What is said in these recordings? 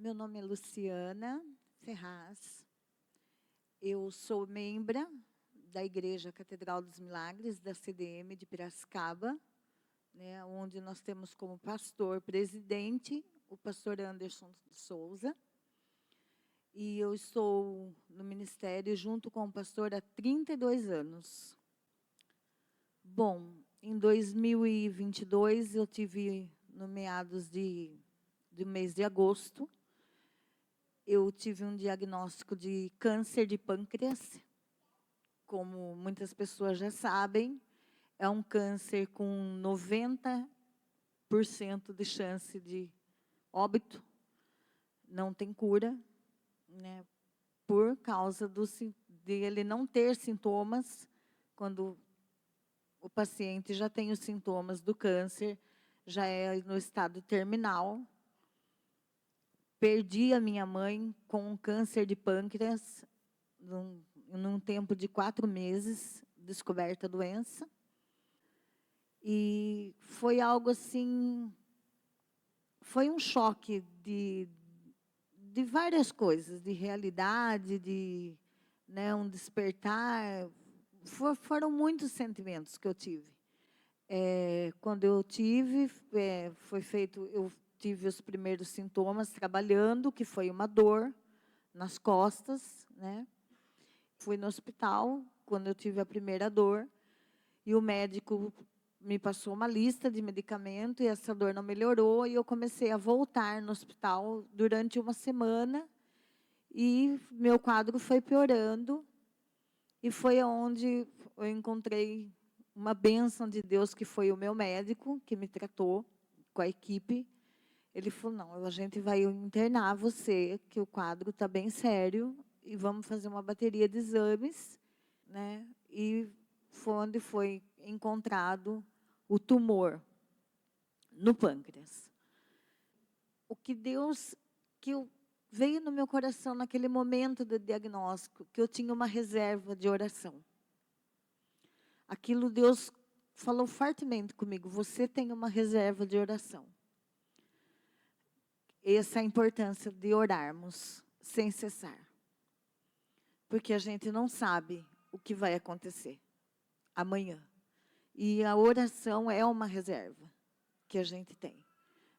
Meu nome é Luciana Ferraz. Eu sou membra da Igreja Catedral dos Milagres, da CDM de Piracicaba, né, onde nós temos como pastor presidente o pastor Anderson Souza. E eu estou no ministério junto com o pastor há 32 anos. Bom, em 2022, eu tive, no meados do mês de agosto, eu tive um diagnóstico de câncer de pâncreas. Como muitas pessoas já sabem, é um câncer com 90% de chance de óbito, não tem cura, né, por causa de ele não ter sintomas. Quando o paciente já tem os sintomas do câncer, já é no estado terminal. Perdi a minha mãe com um câncer de pâncreas, num tempo de 4 meses, descoberta a doença. E foi algo assim, foi um choque de várias coisas, de realidade, né, um despertar. Foram muitos sentimentos que eu tive. Quando eu tive, foi feito, eu tive os primeiros sintomas trabalhando, que foi uma dor nas costas, né? Fui no hospital quando eu tive a primeira dor e o médico me passou uma lista de medicamento e essa dor não melhorou e eu comecei a voltar no hospital durante uma semana e meu quadro foi piorando e foi onde eu encontrei uma bênção de Deus, que foi o meu médico que me tratou com a equipe. Ele falou, não, a gente vai internar você, que o quadro está bem sério, e vamos fazer uma bateria de exames, né? E foi onde foi encontrado o tumor no pâncreas. O que veio no meu coração naquele momento do diagnóstico, que eu tinha uma reserva de oração. Aquilo Deus falou fortemente comigo, você tem uma reserva de oração. Essa é a importância de orarmos sem cessar. Porque a gente não sabe o que vai acontecer amanhã. E a oração é uma reserva que a gente tem.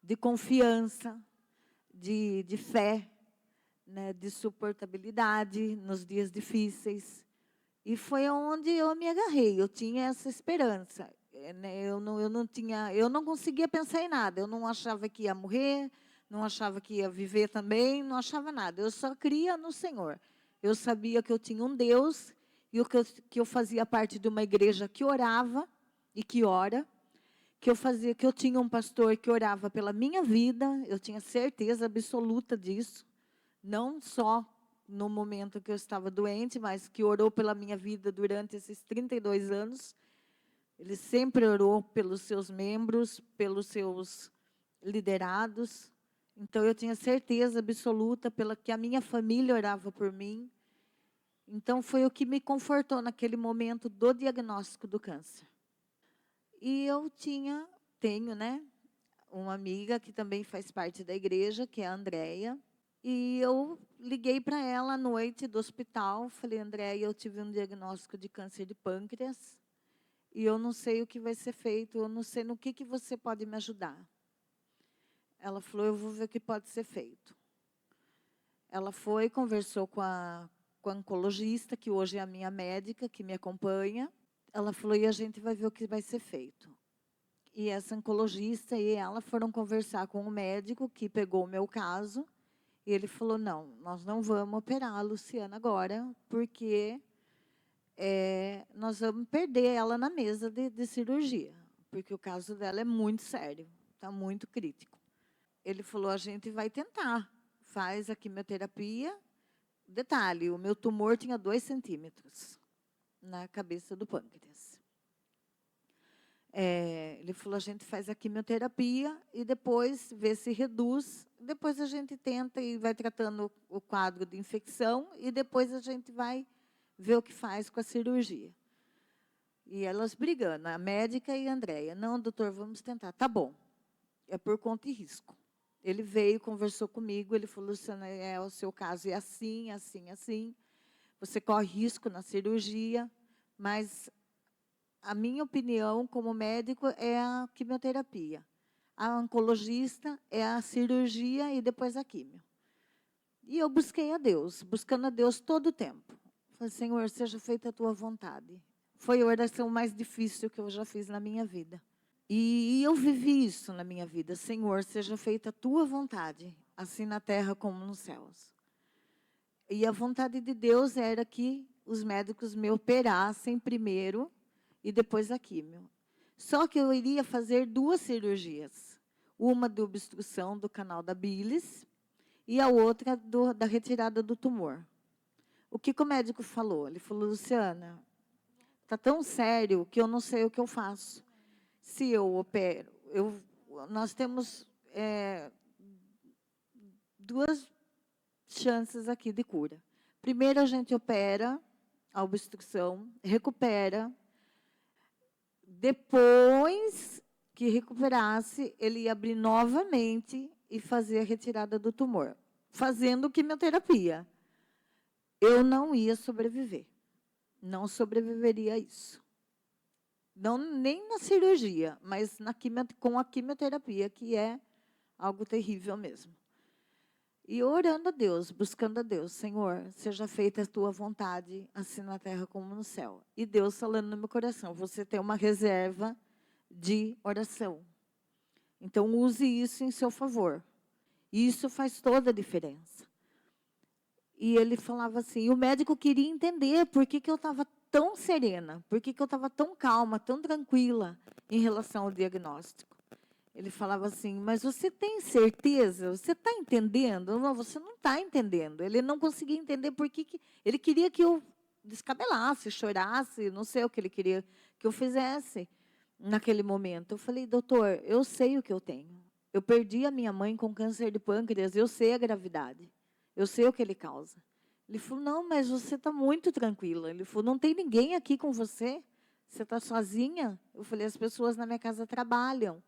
De confiança, de fé, né, de suportabilidade nos dias difíceis. E foi onde eu me agarrei, eu tinha essa esperança. Né, eu não conseguia pensar em nada, eu não achava que ia morrer, não achava que ia viver também, não achava nada. Eu só cria no Senhor. Eu sabia que eu tinha um Deus e que eu fazia parte de uma igreja que orava e que ora, que eu tinha um pastor que orava pela minha vida, eu tinha certeza absoluta disso, não só no momento que eu estava doente, mas que orou pela minha vida durante esses 32 anos. Ele sempre orou pelos seus membros, pelos seus liderados. Então, eu tinha certeza absoluta pela que a minha família orava por mim. Então, foi o que me confortou naquele momento do diagnóstico do câncer. E eu tenho, né, uma amiga que também faz parte da igreja, que é a Andréia. E eu liguei para ela à noite do hospital, falei, Andréia, eu tive um diagnóstico de câncer de pâncreas e eu não sei o que vai ser feito, eu não sei no que você pode me ajudar. Ela falou, eu vou ver o que pode ser feito. Ela foi, conversou com a oncologista, que hoje é a minha médica, que me acompanha. Ela falou, e a gente vai ver o que vai ser feito. E essa oncologista e ela foram conversar com o médico que pegou o meu caso. E ele falou, não, nós não vamos operar a Luciana agora, porque nós vamos perder ela na mesa de cirurgia. Porque o caso dela é muito sério, está muito crítico. Ele falou, a gente vai tentar, faz a quimioterapia. Detalhe, o meu tumor tinha 2 centímetros na cabeça do pâncreas. Ele falou, a gente faz a quimioterapia e depois vê se reduz. Depois a gente tenta e vai tratando o quadro de infecção e depois a gente vai ver o que faz com a cirurgia. E elas brigando, a médica e a Andréia. Não, doutor, vamos tentar. Tá bom, é por conta e risco. Ele veio, conversou comigo, ele falou, Luciana, o seu caso é assim, assim, assim. Você corre risco na cirurgia, mas a minha opinião como médico é a quimioterapia. A oncologista é a cirurgia e depois a quimio. E eu busquei a Deus, buscando a Deus todo o tempo. Falei, Senhor, seja feita a tua vontade. Foi a oração mais difícil que eu já fiz na minha vida. E eu vivi isso na minha vida. Senhor, seja feita a tua vontade, assim na terra como nos céus. E a vontade de Deus era que os médicos me operassem primeiro e depois a químio. Só que eu iria fazer 2 cirurgias. Uma de obstrução do canal da bilis e a outra da retirada do tumor. O que o médico falou? Ele falou, Luciana, está tão sério que eu não sei o que eu faço. Se eu opero, nós temos 2 chances aqui de cura. Primeiro, a gente opera a obstrução, recupera. Depois que recuperasse, ele ia abrir novamente e fazer a retirada do tumor, fazendo quimioterapia. Eu não ia sobreviver. Não sobreviveria a isso. Não, nem na cirurgia, mas com a quimioterapia, que é algo terrível mesmo. E orando a Deus, buscando a Deus, Senhor, seja feita a tua vontade, assim na terra como no céu. E Deus falando no meu coração, você tem uma reserva de oração. Então, use isso em seu favor. E isso faz toda a diferença. E ele falava assim, e o médico queria entender por que eu estava tão serena, por que eu estava tão calma, tão tranquila em relação ao diagnóstico. Ele falava assim, mas você tem certeza? Você está entendendo? Não, você não está entendendo. Ele não conseguia entender por que ele queria que eu descabelasse, chorasse, não sei o que ele queria que eu fizesse naquele momento. Eu falei, doutor, eu sei o que eu tenho. Eu perdi a minha mãe com câncer de pâncreas, eu sei a gravidade. Eu sei o que ele causa. Ele falou, não, mas você está muito tranquila. Ele falou, não tem ninguém aqui com você? Você está sozinha? Eu falei, as pessoas na minha casa trabalham.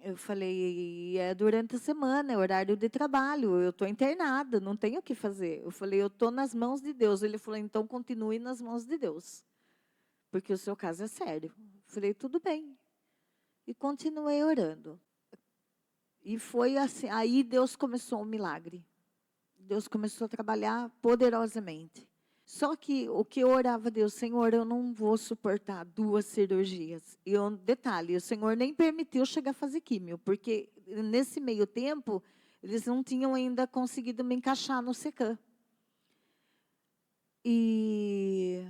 Eu falei, é durante a semana, é horário de trabalho, eu estou internada, não tenho o que fazer. Eu falei, eu estou nas mãos de Deus. Ele falou, então continue nas mãos de Deus, porque o seu caso é sério. Eu falei, tudo bem. E continuei orando. E foi assim, aí Deus começou um milagre. Deus começou a trabalhar poderosamente. Só que o que eu orava a Deus, Senhor, eu não vou suportar 2 cirurgias. E detalhe, o Senhor nem permitiu chegar a fazer químio, porque nesse meio tempo, eles não tinham ainda conseguido me encaixar no SECAM. E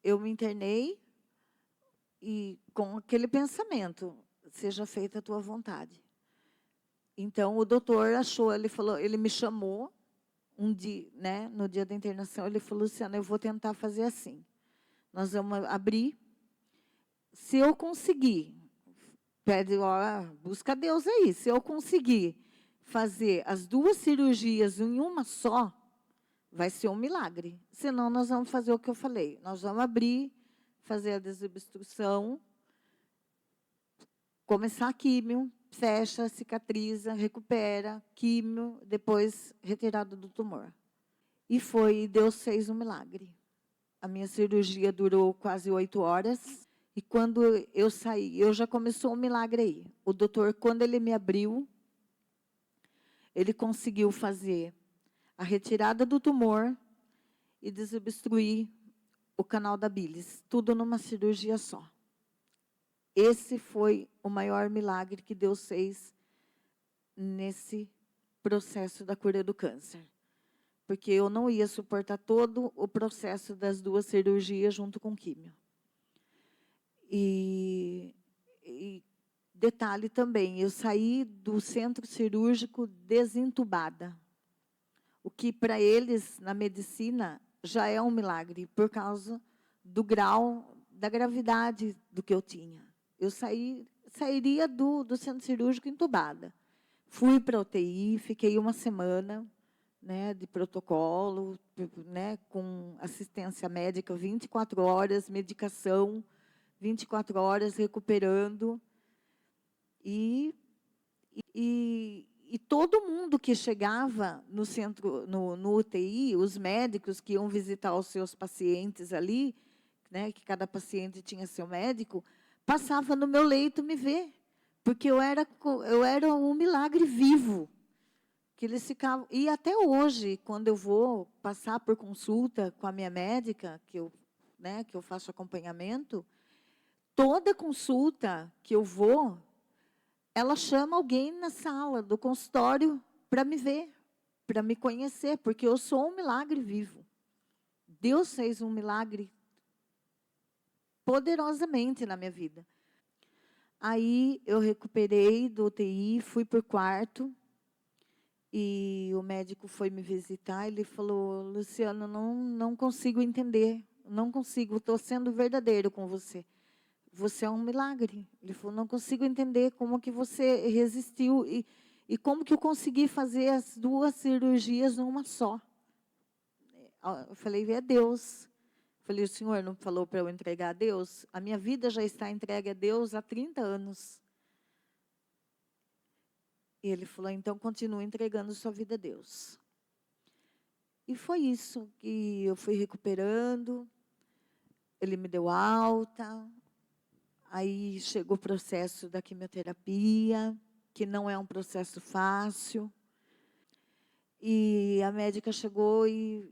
eu me internei e com aquele pensamento, seja feita a tua vontade. Então, o doutor achou, ele falou, ele me chamou, um dia, né, no dia da internação, ele falou, Luciana, eu vou tentar fazer assim. Nós vamos abrir. Se eu conseguir, pede, ó, busca Deus aí. Se eu conseguir fazer as 2 cirurgias em uma só, vai ser um milagre. Senão, nós vamos fazer o que eu falei. Nós vamos abrir, fazer a desobstrução, começar a químio, fecha, cicatriza, recupera, químio, depois retirada do tumor. E Deus fez um milagre. A minha cirurgia durou quase 8 horas. E quando eu saí, já começou um milagre aí. O doutor, quando ele me abriu, ele conseguiu fazer a retirada do tumor e desobstruir o canal da bilis. Tudo numa cirurgia só. Esse foi o maior milagre que Deus fez nesse processo da cura do câncer. Porque eu não ia suportar todo o processo das 2 cirurgias junto com químio. E detalhe também, eu saí do centro cirúrgico desentubada. O que para eles, na medicina, já é um milagre, por causa do grau, da gravidade do que eu tinha. Eu sairia do centro cirúrgico entubada. Fui para a UTI, fiquei 1 semana, né, de protocolo, né, com assistência médica 24 horas, medicação, 24 horas recuperando. E E todo mundo que chegava no centro, no UTI, os médicos que iam visitar os seus pacientes ali, né, que cada paciente tinha seu médico, passava no meu leito me ver, porque eu era um milagre vivo. Que eles ficavam, e até hoje, quando eu vou passar por consulta com a minha médica, que eu faço acompanhamento, toda consulta que eu vou, ela chama alguém na sala do consultório para me ver, para me conhecer, porque eu sou um milagre vivo. Deus fez um milagre poderosamente na minha vida. Aí eu recuperei do UTI, fui para o quarto, e o médico foi me visitar, ele falou, Luciana, não consigo entender, não consigo, estou sendo verdadeiro com você. Você é um milagre. Ele falou, não consigo entender como que você resistiu e como que eu consegui fazer as 2 cirurgias numa só. Eu falei, é Deus. Eu falei, o senhor não falou para eu entregar a Deus? A minha vida já está entregue a Deus há 30 anos. E ele falou, então continue entregando sua vida a Deus. E foi isso que eu fui recuperando. Ele me deu alta. Aí chegou o processo da quimioterapia, que não é um processo fácil. E a médica chegou e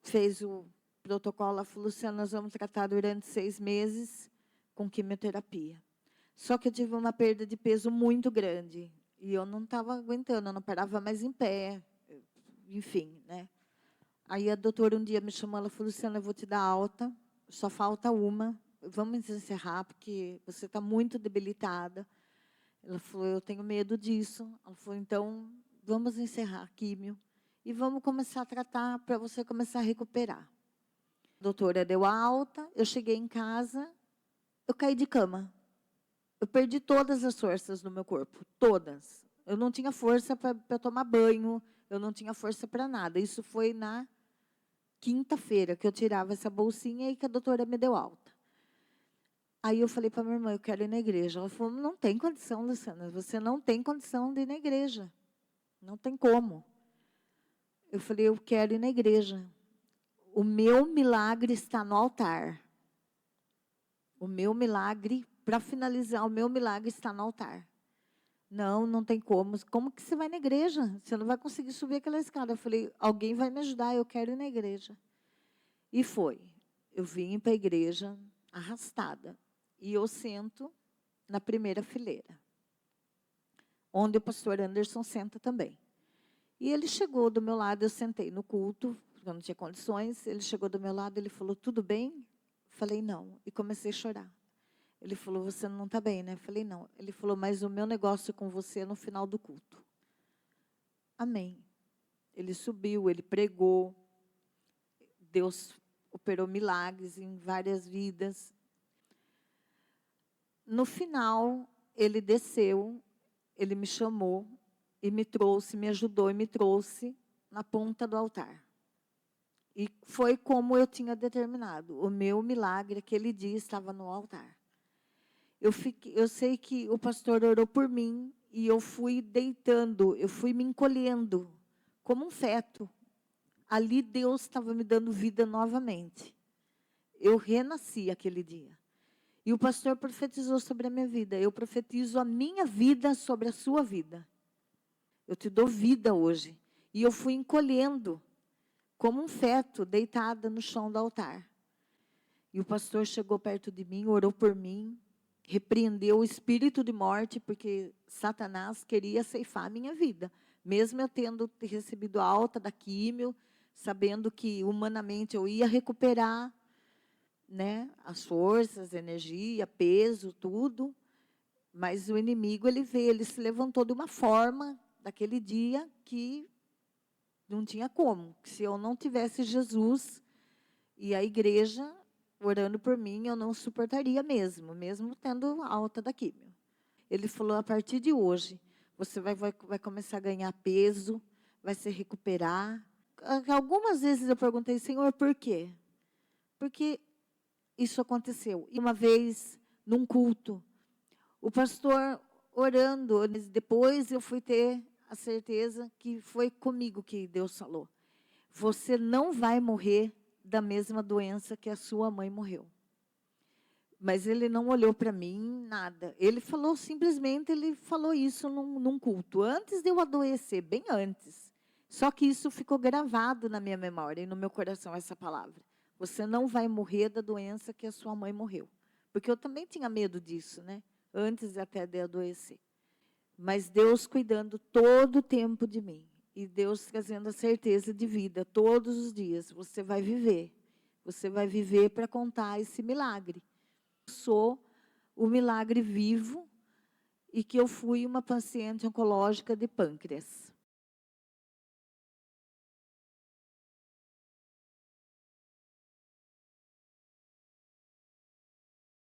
fez o protocolo. Ela falou, Luciana, nós vamos tratar durante 6 meses com quimioterapia. Só que eu tive uma perda de peso muito grande. E eu não estava aguentando, eu não parava mais em pé. Enfim, né? Aí a doutora um dia me chamou, ela falou, Luciana, eu vou te dar alta, só falta uma. Vamos encerrar, porque você está muito debilitada. Ela falou, eu tenho medo disso. Ela falou, então, vamos encerrar a químio e vamos começar a tratar para você começar a recuperar. A doutora deu alta, eu cheguei em casa, eu caí de cama. Eu perdi todas as forças no meu corpo, todas. Eu não tinha força para tomar banho, eu não tinha força para nada. Isso foi na quinta-feira que eu tirava essa bolsinha e que a doutora me deu alta. Aí eu falei para minha irmã, eu quero ir na igreja. Ela falou, não tem condição, Luciana, você não tem condição de ir na igreja. Não tem como. Eu falei, eu quero ir na igreja. O meu milagre está no altar. O meu milagre, para finalizar, o meu milagre está no altar. Não tem como. Como que você vai na igreja? Você não vai conseguir subir aquela escada. Eu falei, alguém vai me ajudar, eu quero ir na igreja. E foi. Eu vim para a igreja arrastada. E eu sento na primeira fileira, onde o pastor Anderson senta também. E ele chegou do meu lado, eu sentei no culto, porque eu não tinha condições. Ele chegou do meu lado, ele falou, tudo bem? Falei, não. E comecei a chorar. Ele falou, você não está bem, né? Falei, não. Ele falou, mas o meu negócio com você é no final do culto. Amém. Ele subiu, ele pregou. Deus operou milagres em várias vidas. No final, ele desceu, ele me chamou e me trouxe, me ajudou e me trouxe na ponta do altar. E foi como eu tinha determinado. O meu milagre, aquele dia, estava no altar. Eu sei que o pastor orou por mim e eu fui deitando, eu fui me encolhendo, como um feto. Ali Deus estava me dando vida novamente. Eu renasci aquele dia. E o pastor profetizou sobre a minha vida. Eu profetizo a minha vida sobre a sua vida. Eu te dou vida hoje. E eu fui encolhendo, como um feto, deitada no chão do altar. E o pastor chegou perto de mim, orou por mim, repreendeu o espírito de morte, porque Satanás queria ceifar a minha vida. Mesmo eu tendo recebido a alta da químio, sabendo que humanamente eu ia recuperar, né, as forças, energia, peso, tudo. Mas o inimigo, ele veio, ele se levantou de uma forma, daquele dia, que não tinha como. Que se eu não tivesse Jesus e a igreja orando por mim, eu não suportaria mesmo tendo alta da químio. Ele falou, a partir de hoje, você vai começar a ganhar peso, vai se recuperar. Algumas vezes eu perguntei, Senhor, por quê? Porque isso aconteceu. E uma vez, num culto, o pastor orando. Depois eu fui ter a certeza que foi comigo que Deus falou. Você não vai morrer da mesma doença que a sua mãe morreu. Mas ele não olhou para mim, nada. Ele falou, simplesmente, ele falou isso num culto, antes de eu adoecer, bem antes. Só que isso ficou gravado na minha memória e no meu coração, essa palavra. Você não vai morrer da doença que a sua mãe morreu. Porque eu também tinha medo disso, né? Antes até de adoecer. Mas Deus cuidando todo o tempo de mim. E Deus trazendo a certeza de vida todos os dias. Você vai viver. Você vai viver para contar esse milagre. Sou o milagre vivo e que eu fui uma paciente oncológica de pâncreas.